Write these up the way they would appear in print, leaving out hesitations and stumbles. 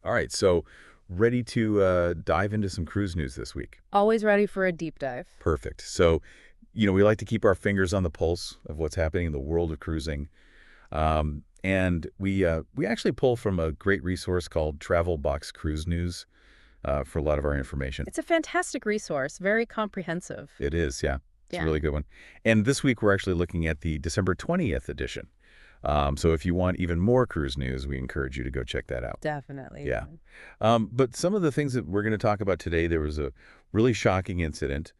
All right, so ready to dive into some cruise news this week. Always ready for a deep dive. Perfect. So, we like to keep our fingers on the pulse of what's happening in the world of cruising. And we actually pull from a great resource called Travel Box Cruise News for a lot of our information. It's a fantastic resource, very comprehensive. It is, yeah. It's a Yeah, really good one. And this week we're actually looking at the December 20th edition. So if you want even more cruise news, we encourage you to go check that out. definitely. Yeah. But some of the things that we're going to talk about today, there was a really shocking incident.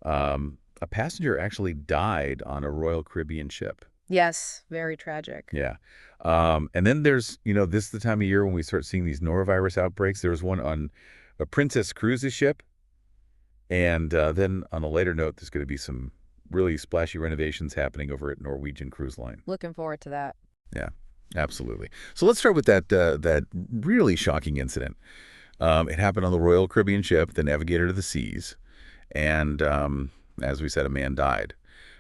A passenger actually died on a Royal Caribbean ship. Yes, very tragic. Yeah. And then there's, this is the time of year when we start seeing these norovirus outbreaks. There was one on a Princess Cruises ship. And then on a later note, there's going to be some really splashy renovations happening over at Norwegian Cruise Line. Looking forward to that. Yeah, absolutely. So let's start with that really shocking incident. It happened on the Royal Caribbean ship, the Navigator to the Seas. And as we said, a man died.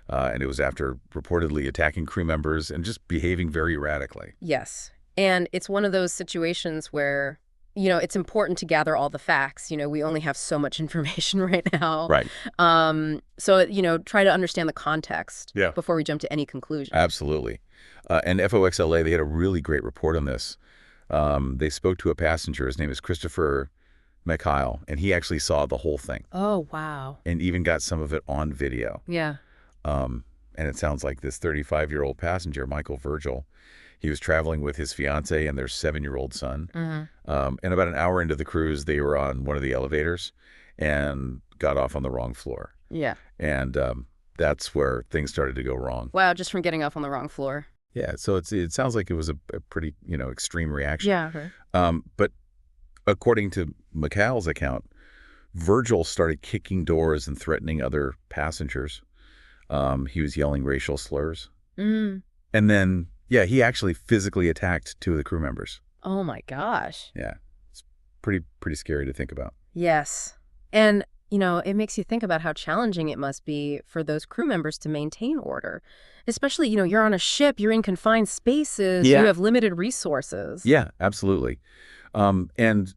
And it was after reportedly attacking crew members and just behaving very erratically. Yes. And it's one of those situations where, it's important to gather all the facts. We only have so much information right now. Right. So, try to understand the context Yeah. before we jump to any conclusion. Absolutely. And FOXLA, they had a really great report on this. They spoke to a passenger. His name is Christopher Mikhail, and he actually saw the whole thing Oh, wow. and even got some of it on video. Yeah. And it sounds like this 35-year-old passenger, Michael Virgil, he was traveling with his fiance and their 7-year-old son. And about an hour into the cruise, they were on one of the elevators and got off on the wrong floor. Yeah. And that's where things started to go wrong. Wow, just from getting off on the wrong floor. Yeah, so it sounds like it was a pretty, extreme reaction. Yeah. Okay. But according to Mikhail's account, Virgil started kicking doors and threatening other passengers. He was yelling racial slurs. Mm. And then, yeah, he actually physically attacked 2 of the crew members. Oh, my gosh. Yeah, it's pretty scary to think about. Yes. And, it makes you think about how challenging it must be for those crew members to maintain order. Especially, you're on a ship, you're in confined spaces, Yeah. you have limited resources. Yeah, absolutely. And,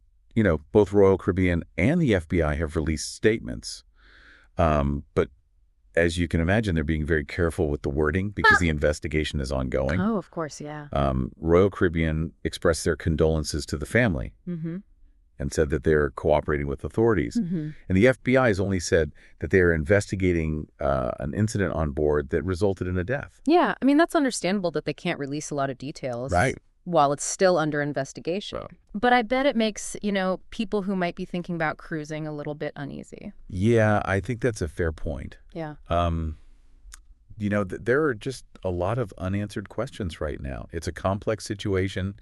both Royal Caribbean and the FBI have released statements. But as you can imagine, they're being very careful with the wording because the investigation is ongoing. Oh, of course, yeah. Royal Caribbean expressed their condolences to the family Mm-hmm. and said that they're cooperating with authorities. Mm-hmm. And the FBI has only said that they are investigating an incident on board that resulted in a death. Yeah, I mean, that's understandable that they can't release a lot of details. Right. While it's still under investigation. Well. But I bet it makes, people who might be thinking about cruising a little bit uneasy. Yeah, I think that's a fair point. Yeah. There are just a lot of unanswered questions right now. It's a complex situation.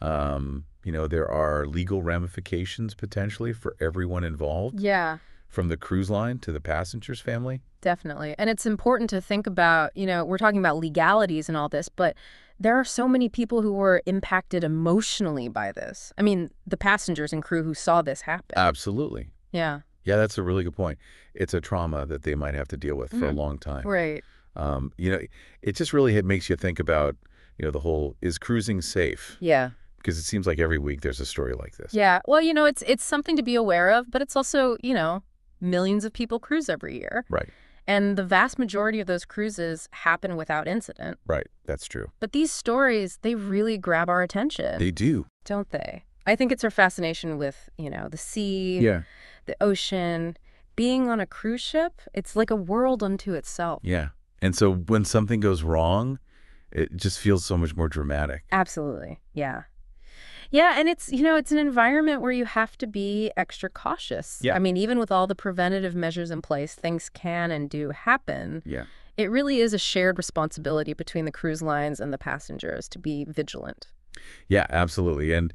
There are legal ramifications potentially for everyone involved, Yeah. from the cruise line to the passenger's family. Definitely. And it's important to think about, we're talking about legalities and all this, but there are so many people who were impacted emotionally by this. I mean, the passengers and crew who saw this happen. Absolutely. Yeah. Yeah, that's a really good point. It's a trauma that they might have to deal with for a long time. Right. It just really makes you think about, the whole, is cruising safe? Yeah. Because it seems like every week there's a story like this. Yeah. Well, it's something to be aware of, but it's also, millions of people cruise every year. Right. And the vast majority of those cruises happen without incident. Right. That's true. But these stories, they really grab our attention. They do. Don't they? I think it's our fascination with, the sea, Yeah. the ocean. Being on a cruise ship, it's like a world unto itself. Yeah. And so when something goes wrong, it just feels so much more dramatic. Absolutely. Yeah. Yeah, and it's an environment where you have to be extra cautious. Yeah. I mean, even with all the preventative measures in place, things can and do happen. Yeah. It really is a shared responsibility between the cruise lines and the passengers to be vigilant. Yeah, absolutely. And,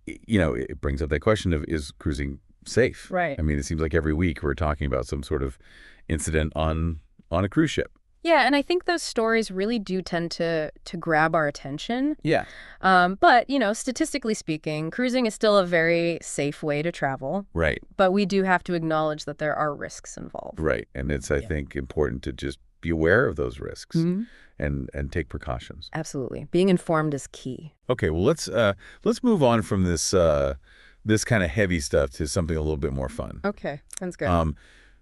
it brings up that question of, is cruising safe? Right. I mean, it seems like every week we're talking about some sort of incident on a cruise ship. Yeah, and I think those stories really do tend to grab our attention. Yeah. But, statistically speaking, cruising is still a very safe way to travel. Right. But we do have to acknowledge that there are risks involved. Right. And it's, I think, important to just be aware of those risks Hmm. and take precautions. Absolutely. Being informed is key. Okay, well let's move on from this kind of heavy stuff to something a little bit more fun. Okay, sounds good. Um,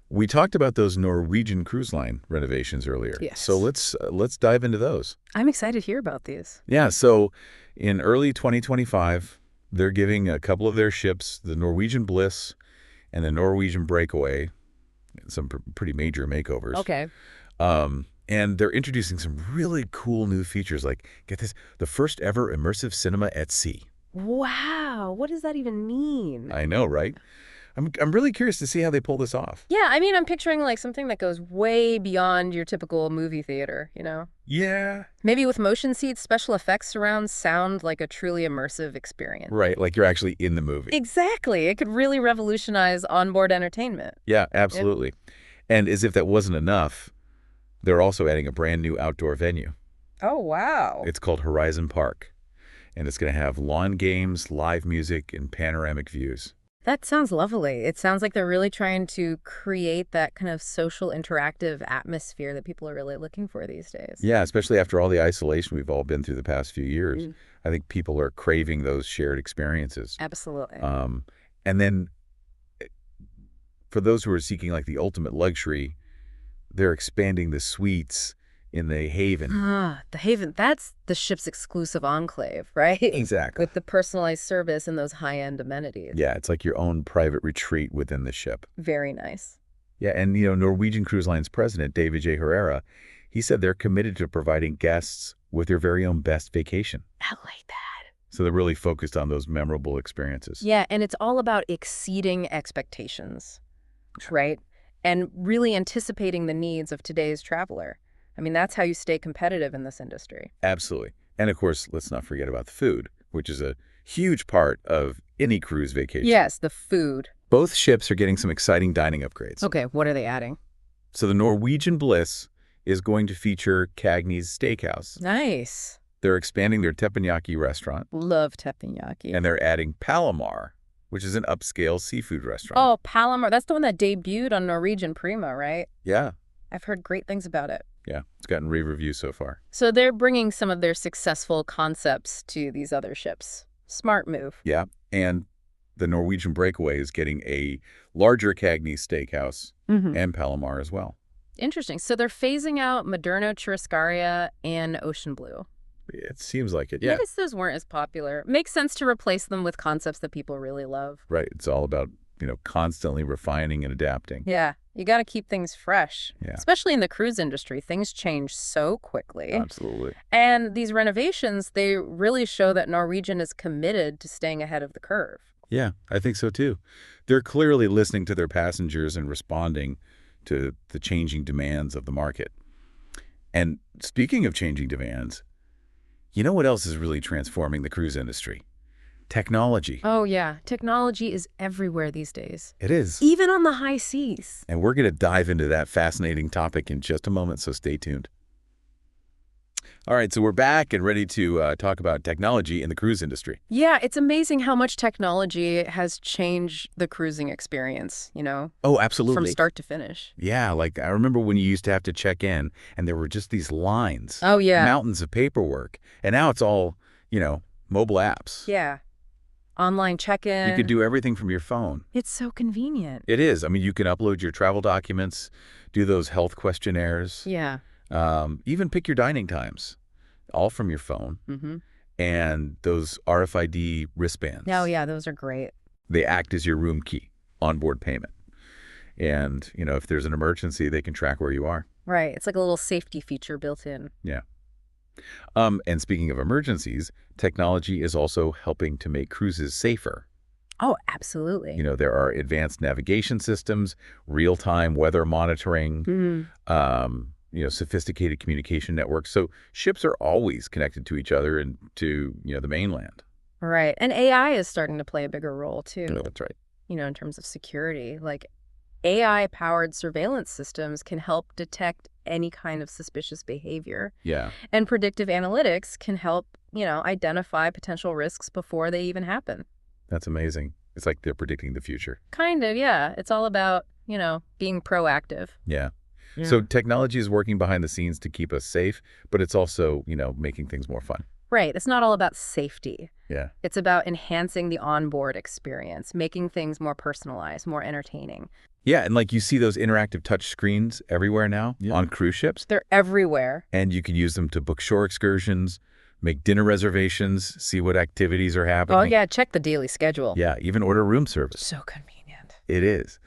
we talked about those Norwegian cruise line renovations earlier. So Yes. let's dive into those. I'm excited to hear about these. Yeah, so in early 2025, they're giving a couple of their ships, the Norwegian Bliss and the Norwegian Breakaway, some pretty major makeovers. Okay. And they're introducing some really cool new features, like, get this, the first ever immersive cinema at sea. Wow, what does that even mean? I know, right? I'm really curious to see how they pull this off. Yeah, I mean, I'm picturing like something that goes way beyond your typical movie theater, you know? Yeah. Maybe with motion seats, special effects surround sound like a truly immersive experience. Right, like you're actually in the movie. Exactly. It could really revolutionize onboard entertainment. Yeah, absolutely. And as if that wasn't enough, they're also adding a brand new outdoor venue. Oh, wow. It's called Horizon Park, and it's going to have lawn games, live music, and panoramic views. That sounds lovely. It sounds like they're really trying to create that kind of social interactive atmosphere that people are really looking for these days. Yeah, especially after all the isolation we've all been through the past few years. Mm. I think people are craving those shared experiences. Absolutely. And then for those who are seeking like the ultimate luxury, they're expanding the suites in the Haven. The Haven, that's the ship's exclusive enclave, right? Exactly. With the personalized service and those high-end amenities. Yeah, it's like your own private retreat within the ship. Very nice. Yeah, and Norwegian Cruise Line's president, David J. Herrera, he said they're committed to providing guests with their very own best vacation. I like that. So they're really focused on those memorable experiences. Yeah, and it's all about exceeding expectations, right? And really anticipating the needs of today's traveler. I mean, that's how you stay competitive in this industry. Absolutely. And of course, let's not forget about the food, which is a huge part of any cruise vacation. Yes, the food. Both ships are getting some exciting dining upgrades. Okay, what are they adding? So the Norwegian Bliss is going to feature Cagney's Steakhouse. Nice. They're expanding their teppanyaki restaurant, Love teppanyaki. and they're adding Palomar, which is an upscale seafood restaurant. Oh, Palomar. That's the one that debuted on Norwegian Prima, right? Yeah. I've heard great things about it. Yeah, it's gotten rave reviews so far. So they're bringing some of their successful concepts to these other ships. Smart move. Yeah, and the Norwegian Breakaway is getting a larger Cagney's Steakhouse and Palomar as well. Interesting. So they're phasing out Moderno Churrascaria and Ocean Blue. It seems like it, yeah. I guess those weren't as popular. Makes sense to replace them with concepts that people really love. Right, it's all about, constantly refining and adapting. Yeah, you got to keep things fresh. Yeah. Especially in the cruise industry, things change so quickly. Absolutely. And these renovations, they really show that Norwegian is committed to staying ahead of the curve. Yeah, I think so too. They're clearly listening to their passengers and responding to the changing demands of the market. And speaking of changing demands, you know what else is really transforming the cruise industry? Technology. Oh, yeah. Technology is everywhere these days. It is. Even on the high seas. And we're going to dive into that fascinating topic in just a moment, so stay tuned. All right, so we're back and ready to talk about technology in the cruise industry. Yeah, it's amazing how much technology has changed the cruising experience, Oh, absolutely. from start to finish. Yeah, like I remember when you used to have to check in and there were just these lines. Oh, yeah. Mountains of paperwork. And now it's all, mobile apps. Yeah. Online check-in. You can do everything from your phone. It's so convenient. It is. I mean, you can upload your travel documents, do those health questionnaires, Yeah. even pick your dining times, all from your phone. Mm-hmm. And those RFID wristbands. Oh, yeah, those are great. They act as your room key, onboard payment. And, if there's an emergency, they can track where you are. Right. It's like a little safety feature built in. Yeah. And speaking of emergencies, technology is also helping to make cruises safer. Oh, absolutely. There are advanced navigation systems, real-time weather monitoring, sophisticated communication networks. So ships are always connected to each other and to, the mainland. Right. And AI is starting to play a bigger role, too. Oh, that's right. In terms of security. Like, AI-powered surveillance systems can help detect any kind of suspicious behavior. Yeah. And predictive analytics can help, identify potential risks before they even happen. That's amazing. It's like they're predicting the future. Kind of, yeah. It's all about, being proactive. Yeah. So Yeah. technology is working behind the scenes to keep us safe, but it's also, making things more fun. Right. It's not all about safety. Yeah. It's about enhancing the onboard experience, making things more personalized, more entertaining. Yeah, and like you see those interactive touch screens everywhere now on cruise ships, They're everywhere. and you can use them to book shore excursions, make dinner reservations, see what activities are Oh, happening. yeah. Check the daily schedule. Yeah, even order room service. So convenient. It is.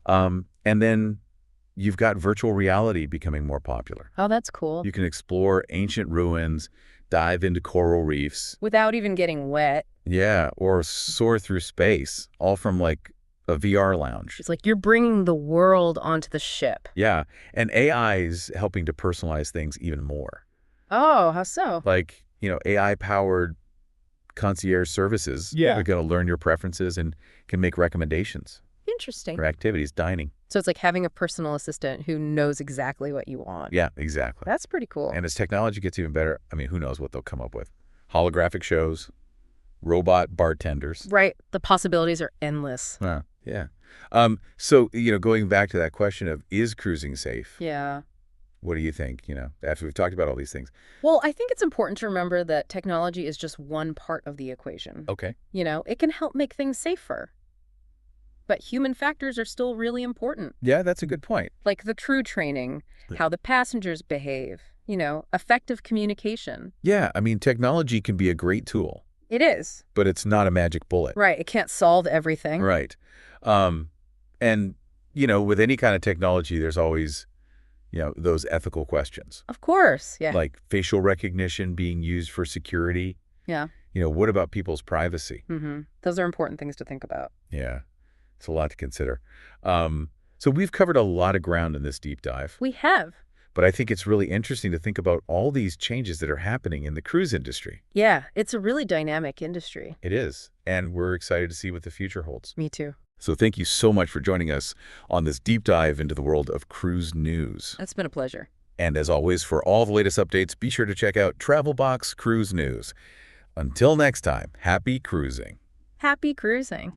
And then you've got virtual reality becoming more popular. Oh, that's cool. You can explore ancient ruins, dive into coral reefs, Without even getting wet. yeah, or soar through space, all from like a VR lounge. It's like you're bringing the world onto the ship. Yeah, and AI is helping to personalize things even more. Oh, how so? Like, AI-powered concierge services are going to learn your preferences and can make recommendations Interesting. for activities, dining. So it's like having a personal assistant who knows exactly what you want. Yeah, exactly. That's pretty cool. And as technology gets even better, I mean, who knows what they'll come up with. Holographic shows, robot bartenders. Right. The possibilities are endless. Yeah. So, going back to that question of, is cruising safe? Yeah. What do you think, after we've talked about all these things? Well, I think it's important to remember that technology is just one part of the equation. Okay. It can help make things safer. But human factors are still really important. Yeah, that's a good point. Like the crew training, how the passengers behave, effective communication. Yeah, I mean, technology can be a great tool, It is. but it's not a magic bullet. Right. It can't solve everything. Right. And, with any kind of technology, there's always, those ethical questions. Of course. Yeah. Like facial recognition being used for security. Yeah. What about people's privacy? Those are important things to think about. Yeah, it's a lot to consider. So we've covered a lot of ground in this deep dive, We have. but I think it's really interesting to think about all these changes that are happening in the cruise industry. Yeah. It's a really dynamic industry. It is, and we're excited to see what the future holds. Me too. So thank you so much for joining us on this deep dive into the world of cruise news. That's been a pleasure. And as always, for all the latest updates, be sure to check out Travel Box Cruise News. Until next time, happy cruising. Happy cruising.